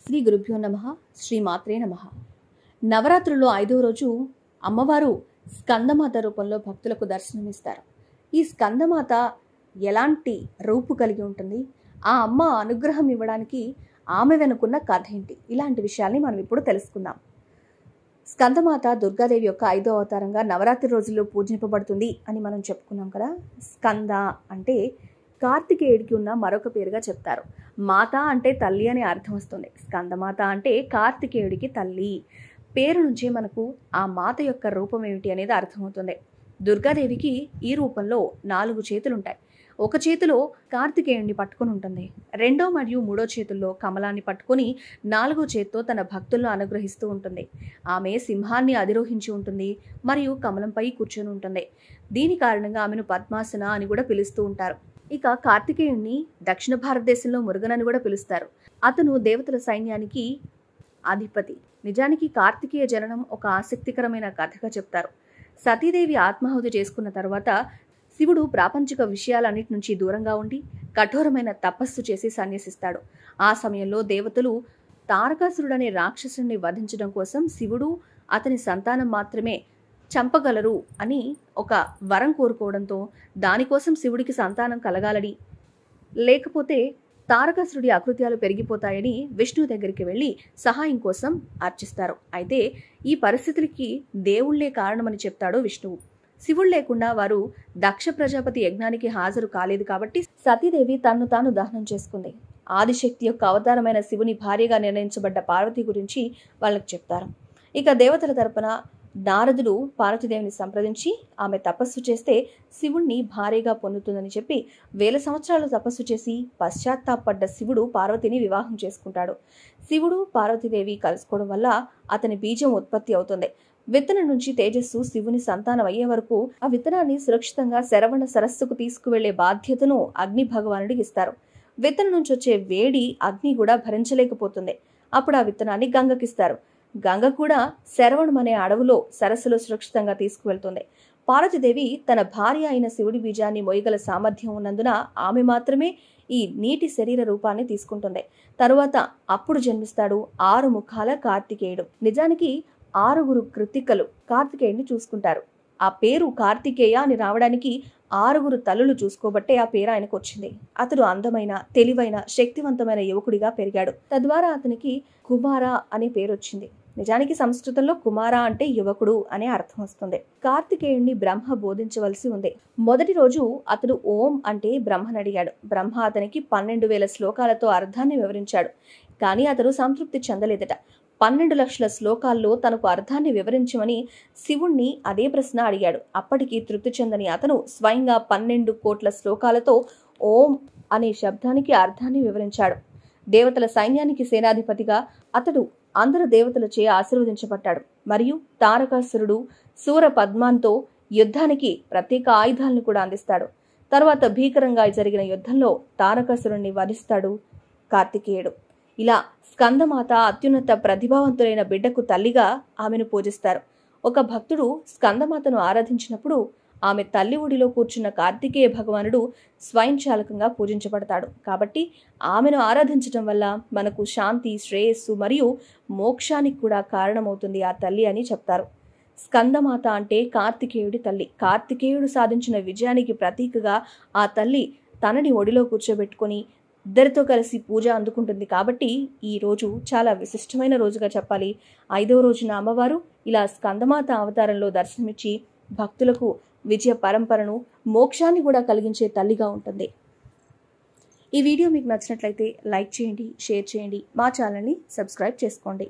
శ్రీ గురుభ్యో నమః. శ్రీ మాత్రే నమః. నవరాత్రుల్లో 5వ రోజు అమ్మవారు స్కందమాత రూపంలో భక్తులకు దర్శనమిస్తారు. ఈ స్కందమాత ఎలాంటి రూపు కలిగి ఉంటుంది, ఆ అమ్మ అనుగ్రహం ఇవ్వడానికి ఆమె వెనుకున్న కథ ఏంటి, ఇలాంటి విషయాల్ని మనం ఇప్పుడు తెలుసుకుందాం. స్కందమాత దుర్గాదేవి యొక్క 5వ అవతారంగా నవరాత్రి రోజుల్లో పూజింపబడుతుంది అని మనం చెప్పుకున్నాం కదా. స్కంద అంటే కార్తికేయుడికి ఉన్న మరొక పేరుగా చెప్తారు. మాత అంటే తల్లి అని అర్థం వస్తుంది. స్కందమాత అంటే కార్తికేయుడికి తల్లి. పేరు నుంచే మనకు ఆ మాత యొక్క రూపం ఏమిటి అనేది అర్థమవుతుంది. దుర్గాదేవికి ఈ రూపంలో 4 చేతులుంటాయి. ఒక చేతిలో కార్తికేయుడిని పట్టుకొని ఉంటుంది, 2వ మరియు 3వ చేతుల్లో కమలాన్ని పట్టుకొని 4వ చేత్తో తన భక్తులను అనుగ్రహిస్తూ ఉంటుంది. ఆమె సింహాన్ని అధిరోహించి ఉంటుంది మరియు కమలంపై కూర్చొని ఉంటుంది. దీని కారణంగా ఆమెను పద్మాసన అని కూడా పిలుస్తూ ఉంటారు. ఇక కార్తికేయుణ్ణి దక్షిణ భారతదేశంలో మురుగన్ అని కూడా పిలుస్తారు. అతను దేవతల సైన్యానికి అధిపతి. నిజానికి కార్తికేయ జననం ఒక ఆసక్తికరమైన కథగా చెప్తారు. సతీదేవి ఆత్మాహుతి చేసుకున్న తర్వాత శివుడు ప్రాపంచిక విషయాలన్నిటి నుంచి దూరంగా ఉండి కఠోరమైన తపస్సు చేసి సన్యసిస్తాడు. ఆ సమయంలో దేవతలు తారకాసురుడనే రాక్షసుని వధించడం కోసం శివుడు అతని సంతానం మాత్రమే చంపగలరు అని ఒక వరం కోరుకోవడంతో దానికోసం శివుడికి సంతానం కలగాలని, లేకపోతే తారకాసురుడి అకృత్యాలు పెరిగిపోతాయని విష్ణు దగ్గరికి వెళ్ళి సహాయం కోసం అర్చిస్తారు. అయితే ఈ పరిస్థితులకి దేవుళ్లే కారణమని చెప్తాడు విష్ణువు. శివుడు లేకుండా వారు దక్ష ప్రజాపతి యజ్ఞానికి హాజరు కాలేదు కాబట్టి సతీదేవి తన్ను తాను దహనం చేసుకుంది. ఆదిశక్తి యొక్క అవతారమైన శివుని భార్యగా నిర్ణయించబడ్డ పార్వతి గురించి వాళ్ళకి చెప్తారు. ఇక దేవతల తరపున నారదుడు పార్వతీదేవిని సంప్రదించి ఆమె తపస్సు చేస్తే శివుణ్ణి భార్యగా పొందుతుందని చెప్పి 1000 సంవత్సరాలు తపస్సు చేసి పశ్చాత్తాపడ్డ శివుడు పార్వతిని వివాహం చేసుకుంటాడు. శివుడు పార్వతీదేవి కలుసుకోవడం వల్ల అతని బీజం ఉత్పత్తి అవుతుంది. విత్తనం నుంచి తేజస్సు శివుని సంతానం అయ్యే వరకు ఆ విత్తనాన్ని సురక్షితంగా శరవణ సరస్సుకు తీసుకువెళ్లే బాధ్యతను అగ్ని భగవానుడికి ఇస్తారు. విత్తనం నుంచి వచ్చే వేడి అగ్ని కూడా భరించలేకపోతుంది. అప్పుడు ఆ విత్తనాన్ని గంగకిస్తారు. గంగ కూడా శరవణం అనే అడవులో సరస్సులో సురక్షితంగా తీసుకువెళ్తుంది. పార్వతీదేవి తన భార్య అయిన శివుడి బీజాన్ని మోయగల సామర్థ్యం ఉన్నందున ఆమె మాత్రమే ఈ నీటి శరీర రూపాన్ని తీసుకుంటుంది. తరువాత అప్పుడు జన్మిస్తాడు 6 ముఖాల కార్తికేయుడు. నిజానికి 6 కృత్తికలు కార్తికేయుడిని చూసుకుంటారు. ఆ పేరు కార్తికేయ అని రావడానికి 6 తల్లులు చూసుకోబట్టే ఆ పేరు ఆయనకు వచ్చింది. అతడు అందమైన, తెలివైన, శక్తివంతమైన యువకుడిగా పెరిగాడు. తద్వారా అతనికి కుమార అనే పేరు వచ్చింది. నిజానికి సంస్కృతంలో కుమార అంటే యువకుడు అనే అర్థం వస్తుంది. కార్తికేయుణ్ణి బ్రహ్మ బోధించవలసి ఉంది. మొదటి రోజు అతడు ఓం అంటే బ్రహ్మని అడిగాడు. బ్రహ్మ అతనికి 12,000 శ్లోకాలతో అర్థాన్ని వివరించాడు. కానీ అతడు సంతృప్తి చెందలేదట. 12 లక్షల శ్లోకాల్లో తనకు అర్థాన్ని వివరించమని శివుణ్ణి అదే ప్రశ్న అడిగాడు. అప్పటికి తృప్తి చెందని అతను స్వయంగా 12 కోట్ల శ్లోకాలతో ఓం అనే శబ్దానికి అర్థాన్ని వివరించాడు. దేవతల సైన్యానికి సేనాధిపతిగా అతడు అందరు దేవతలచే ఆశీర్వదించబడ్డాడు. మరియు తారకాసురుడు శూర పద్మాంతో యుద్ధానికి ప్రత్యేక ఆయుధాలను కూడా అందిస్తాడు. తర్వాత భీకరంగా జరిగిన యుద్ధంలో తారకాసురుణ్ణి వధిస్తాడు కార్తికేయుడు. ఇలా స్కందమాత అత్యున్నత ప్రతిభావంతులైన బిడ్డకు తల్లిగా ఆమెను పూజిస్తారు. ఒక భక్తుడు స్కందమాతను ఆరాధించినప్పుడు ఆమె తల్లి ఒడిలో కూర్చున్న కార్తికేయ భగవానుడు స్వయంచాలకంగా పూజించబడతాడు. కాబట్టి ఆమెను ఆరాధించటం వల్ల మనకు శాంతి, శ్రేయస్సు మరియు మోక్షానికి కూడా కారణమవుతుంది ఆ తల్లి అని చెప్తారు. స్కందమాత అంటే కార్తికేయుడి తల్లి. కార్తికేయుడు సాధించిన విజయానికి ప్రతీకగా ఆ తల్లి తనని ఒడిలో కూర్చోబెట్టుకొని ఇద్దరితో కలిసి పూజ అందుకుంటుంది. కాబట్టి ఈ రోజు చాలా విశిష్టమైన రోజుగా చెప్పాలి. 5వ రోజున అమ్మవారు ఇలా స్కందమాత అవతారంలో దర్శనమిచ్చి భక్తులకు విజయ పరంపరను, మోక్షాన్ని కూడా కలిగించే తల్లిగా ఉంటుంది. ఈ వీడియో మీకు నచ్చినట్లయితే లైక్ చేయండి, షేర్ చేయండి, మా ఛానల్ని సబ్స్క్రైబ్ చేసుకోండి.